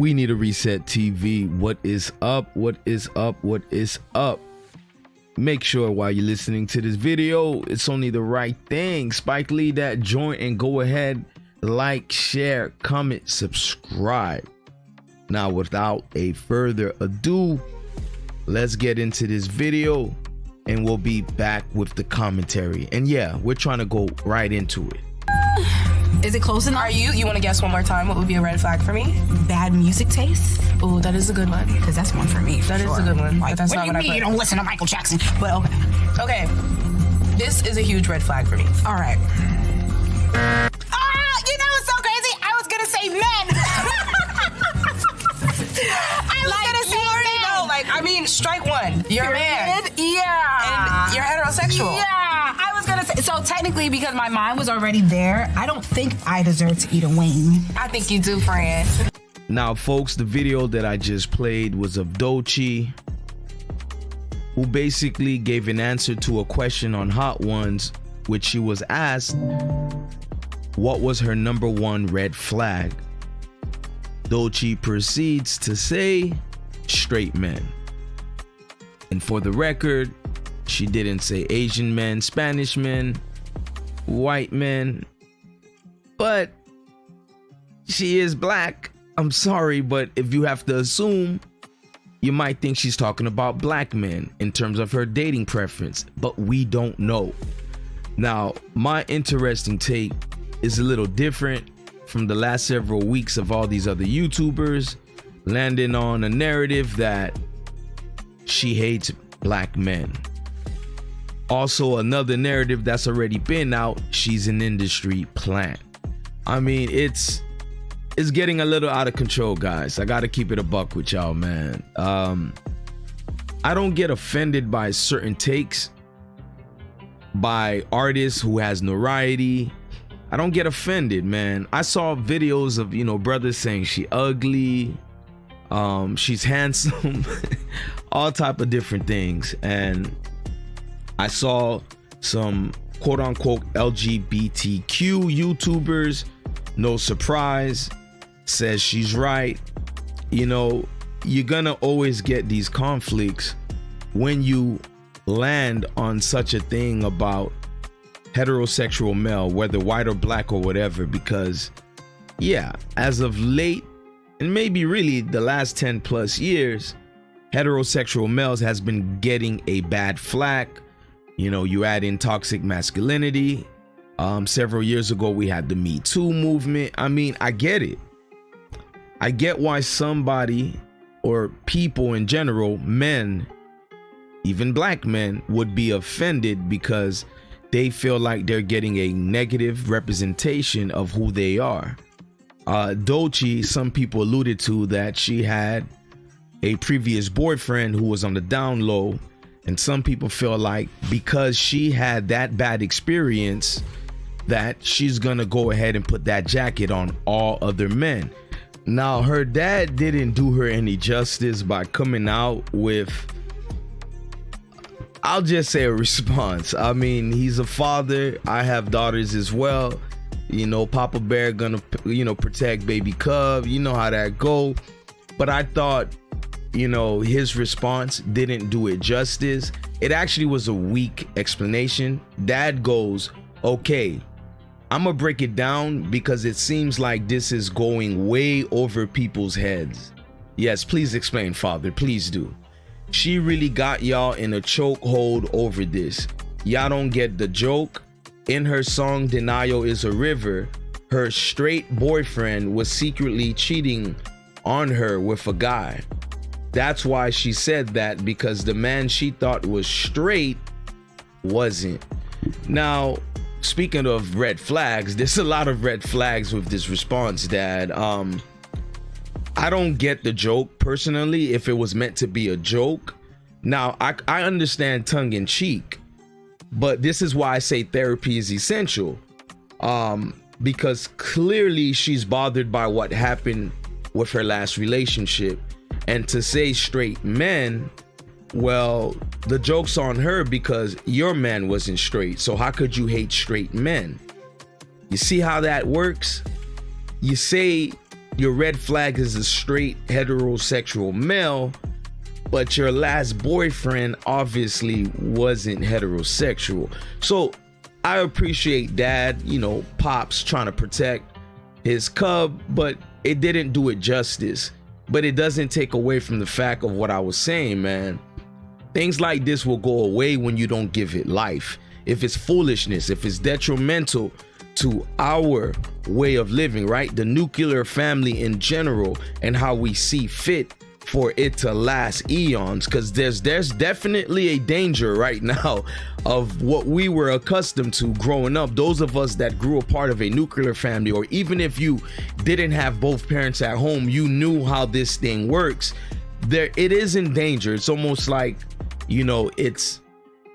We need a reset TV. What is up? What is up? What is up? Make sure while you're listening to this video, it's only the right thing. Spike Lee that joint and go ahead, like, share, comment, subscribe. Now, without a further ado, let's get into this video and we'll be back with the commentary. And yeah, we're trying to go right into it. Is it close enough? You want to guess one more time what would be a red flag for me? Bad music taste? Oh, that is a good one. Because that's one for me. That is a good one. Like, that's what not do you what mean I you don't listen to Michael Jackson? But okay. Okay. This is a huge red flag for me. All right. You know what's so crazy? I was going to say men. I mean, strike one. You're a man. Yeah. And you're heterosexual. Yeah. I was going to say, so technically, because my mind was already there, I don't think I deserve to eat a wing. I think you do, friend. Now, folks, the video that I just played was of Doechii, who basically gave an answer to a question on Hot Ones, which she was asked, what was her #1 red flag? Doechii proceeds to say, straight men. And for the record, she didn't say Asian men, Spanish men, white men, but she is black. I'm sorry, but if you have to assume, you might think she's talking about black men in terms of her dating preference, but we don't know. Now, my interesting take is a little different from the last several weeks of all these other YouTubers landing on a narrative that she hates black men. Also, another narrative that's already been out, she's an industry plant. I mean, it's getting a little out of control, guys. I gotta keep it a buck with y'all, man. I don't get offended by certain takes by artists who has notoriety. I don't get offended, man. I saw videos of, brothers saying she ugly, she's handsome, all type of different things. And I saw some quote-unquote LGBTQ YouTubers, no surprise, says she's right. You're gonna always get these conflicts when you land on such a thing about heterosexual male, whether white or black or whatever, because yeah, as of late, and maybe really the last 10 plus years, heterosexual males has been getting a bad flack. You add in toxic masculinity. Several years ago, we had the Me Too movement. I mean, I get it. I get why somebody or people in general, men, even black men, would be offended because they feel like they're getting a negative representation of who they are. Doechii, some people alluded to that she had a previous boyfriend who was on the down low, and some people feel like because she had that bad experience that she's gonna go ahead and put that jacket on all other men. Now, her dad didn't do her any justice by coming out with, I'll just say, a response. I mean, he's a father. I have daughters as well. Papa Bear gonna, protect baby cub. You know how that go. But I thought, his response didn't do it justice. It actually was a weak explanation. Dad goes, okay, I'm gonna break it down because it seems like this is going way over people's heads. Yes, please explain, father, please do. She really got y'all in a chokehold over this. Y'all don't get the joke. In her song Denial is a River, her straight boyfriend was secretly cheating on her with a guy. That's why she said that, because the man she thought was straight wasn't. Now, speaking of red flags, there's a lot of red flags with this response, Dad. I don't get the joke personally, if it was meant to be a joke. Now, I understand tongue in cheek, but this is why I say therapy is essential. Because clearly she's bothered by what happened with her last relationship. And to say straight men, well, the joke's on her because your man wasn't straight. So how could you hate straight men? You see how that works? You say your red flag is a straight heterosexual male, but your last boyfriend obviously wasn't heterosexual. So I appreciate dad, you know, pops trying to protect his cub, but it didn't do it justice. But it doesn't take away from the fact of what I was saying, man. Things like this will go away when you don't give it life. If it's foolishness, if it's detrimental to our way of living, right? The nuclear family in general and how we see fit for it to last eons, because there's definitely a danger right now of what we were accustomed to growing up. Those of us that grew a part of a nuclear family, or even if you didn't have both parents at home, you knew how this thing works. It is in danger. It's almost like, you know, it's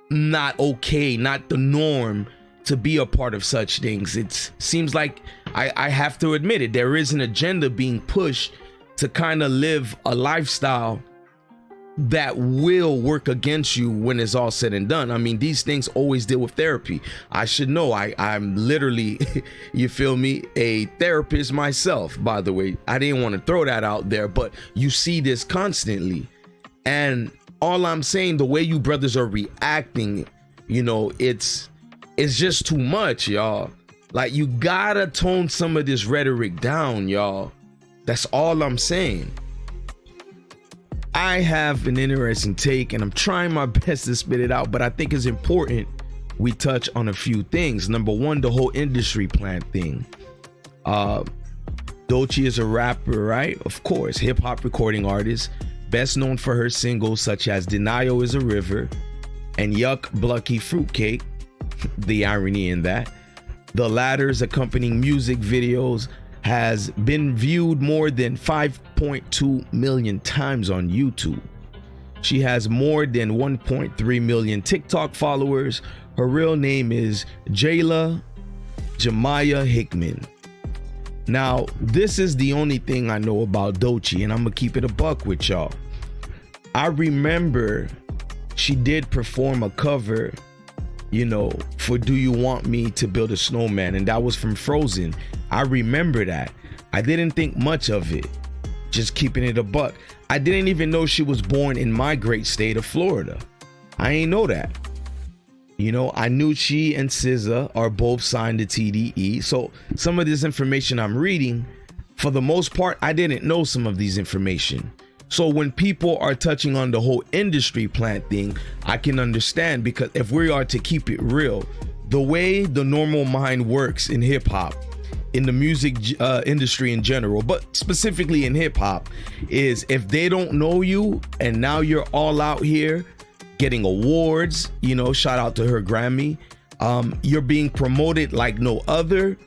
not okay, not the norm to be a part of such things. It seems like, I have to admit it, there is an agenda being pushed to kind of live a lifestyle that will work against you when it's all said and done. I mean, these things always deal with therapy. I should know. I'm literally, you feel me, a therapist myself, by the way. I didn't want to throw that out there, but you see this constantly. And all I'm saying, the way you brothers are reacting, you know, it's just too much, y'all. Like, you gotta tone some of this rhetoric down, y'all. That's all I'm saying. I have an interesting take and I'm trying my best to spit it out, but I think it's important we touch on a few things. Number one, the whole industry plant thing. Doechii is a rapper, right? Of course, hip hop recording artist, best known for her singles such as Denial is a River and Yuck Blucky Fruitcake. The irony in that. The latter's accompanying music videos has been viewed more than 5.2 million times on YouTube. She has more than 1.3 million TikTok followers. Her real name is ZELLE Jemiah Hickman. Now, this is the only thing I know about Doechii, and I'm gonna keep it a buck with y'all. I remember she did perform a cover, you know, for Do You Want Me to Build a Snowman, and that was from Frozen. I remember that. I didn't think much of it, just keeping it a buck. I didn't even know she was born in my great state of Florida. I ain't know that. You know, I knew she and SZA are both signed to TDE. So some of this information I'm reading, for the most part, I didn't know some of these information. So when people are touching on the whole industry plant thing, I can understand, because if we are to keep it real, the way the normal mind works in hip hop, in the music industry in general, but specifically in hip hop, is if they don't know you and now you're all out here getting awards, you know, shout out to her Grammy, you're being promoted like no other,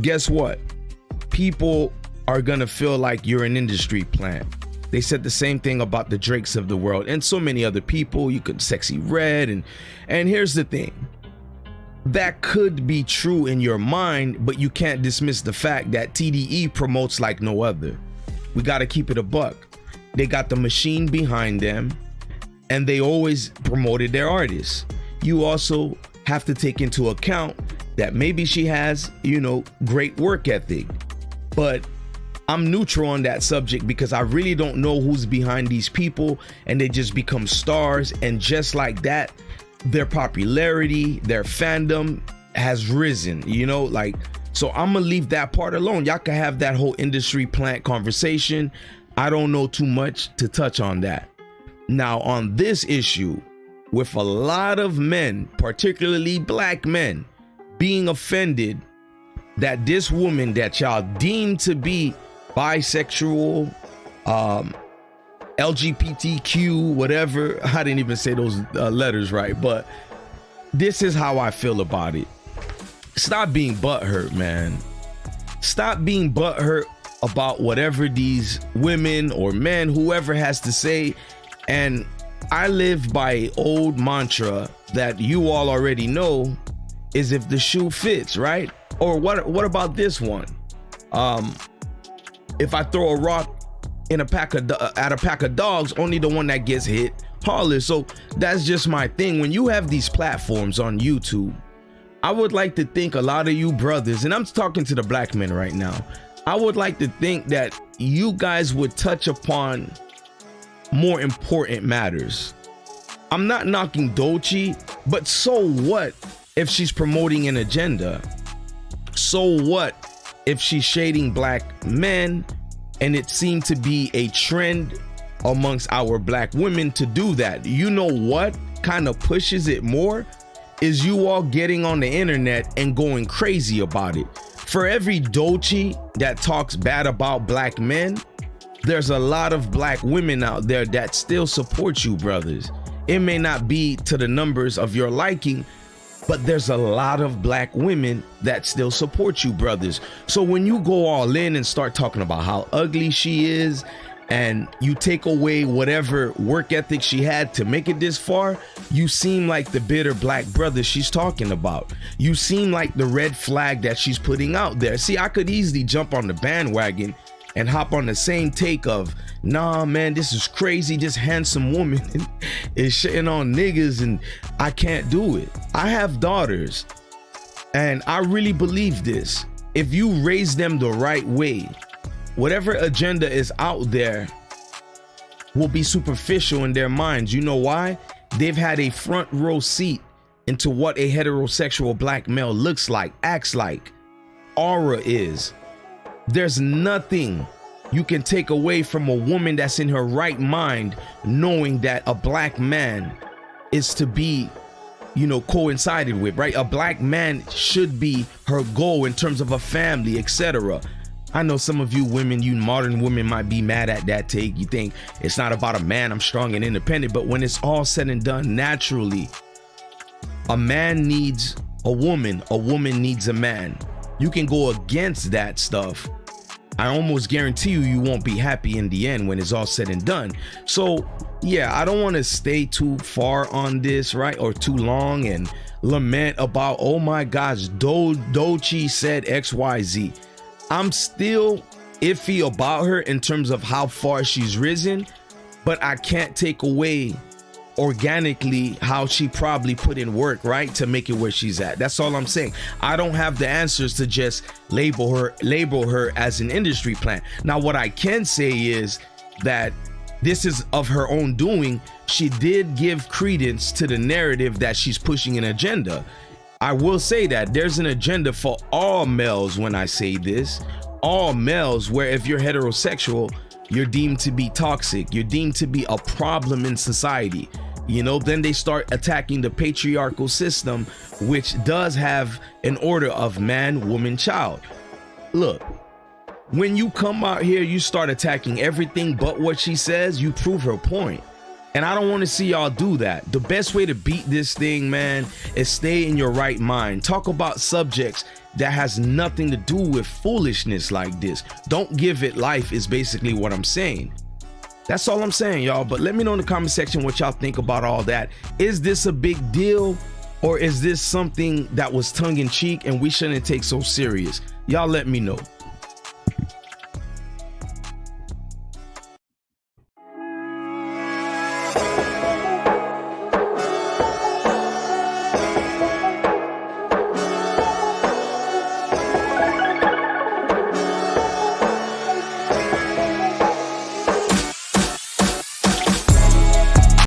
guess what? People are gonna feel like you're an industry plant. They said the same thing about the Drakes of the world and so many other people. You could Sexy Red, and here's the thing. That could be true in your mind, but you can't dismiss the fact that TDE promotes like no other. We got to keep it a buck. They got the machine behind them, and they always promoted their artists. You also have to take into account that maybe she has, you know, great work ethic, but I'm neutral on that subject because I really don't know who's behind these people, and they just become stars, and just like that, their popularity, their fandom has risen, you know, like, so I'm gonna leave that part alone. Y'all can have that whole industry plant conversation. I don't know too much to touch on that. Now, on this issue, with a lot of men, particularly black men, being offended that this woman that y'all deem to be bisexual, LGBTQ, whatever, I didn't even say those letters right, but this is how I feel about it. Stop being butthurt, man. Stop being butthurt about whatever these women or men, whoever has to say. And I live by an old mantra that you all already know is if the shoe fits, right? Or what about this one? If I throw a rock in at a pack of dogs, only the one that gets hit hollers. So that's just my thing. When you have these platforms on YouTube, I would like to think a lot of you brothers, and I'm talking to the black men right now, I would like to think that you guys would touch upon more important matters. I'm not knocking Doechii, but so what if she's promoting an agenda? So what if she's shading black men, and it seemed to be a trend amongst our black women to do that? You know what kind of pushes it more is you all getting on the internet and going crazy about it. For every Doechii that talks bad about black men, there's a lot of black women out there that still support you, brothers. It may not be to the numbers of your liking, but there's a lot of black women that still support you, brothers. So when you go all in and start talking about how ugly she is, and you take away whatever work ethic she had to make it this far, you seem like the bitter black brother she's talking about. You seem like the red flag that she's putting out there. See, I could easily jump on the bandwagon and hop on the same take of, nah, man, this is crazy. This handsome woman is shitting on niggas and I can't do it. I have daughters and I really believe this. If you raise them the right way, whatever agenda is out there will be superficial in their minds. You know why? They've had a front row seat into what a heterosexual black male looks like, acts like, aura is. There's nothing you can take away from a woman that's in her right mind, knowing that a black man is to be, you know, coincided with, right? A black man should be her goal in terms of a family, etc. I know some of you women, you modern women, might be mad at that take. You think it's not about a man, I'm strong and independent. But when it's all said and done, naturally, a man needs a woman needs a man. You can go against that stuff. I almost guarantee you won't be happy in the end when it's all said and done. So yeah, I don't want to stay too far on this, right? Or too long and lament about, oh my gosh, Doechii said XYZ. I'm still iffy about her in terms of how far she's risen, but I can't take away organically how she probably put in work, right, to make it where she's at. That's all I'm saying. I don't have the answers to just label her as an industry plant. Now, what I can say is that this is of her own doing. She did give credence to the narrative that she's pushing an agenda. I will say that there's an agenda for all males when I say this. All males, where if you're heterosexual, you're deemed to be toxic. You're deemed to be a problem in society. You know, then they start attacking the patriarchal system, which does have an order of man, woman, child. Look, when you come out here, you start attacking everything but what she says, you prove her point. And I don't want to see y'all do that. The best way to beat this thing, man, is stay in your right mind. Talk about subjects that has nothing to do with foolishness like this. Don't give it life is basically what I'm saying. That's all I'm saying, y'all. But let me know in the comment section what y'all think about all that. Is this a big deal, or is this something that was tongue-in-cheek and we shouldn't take so serious? Y'all let me know.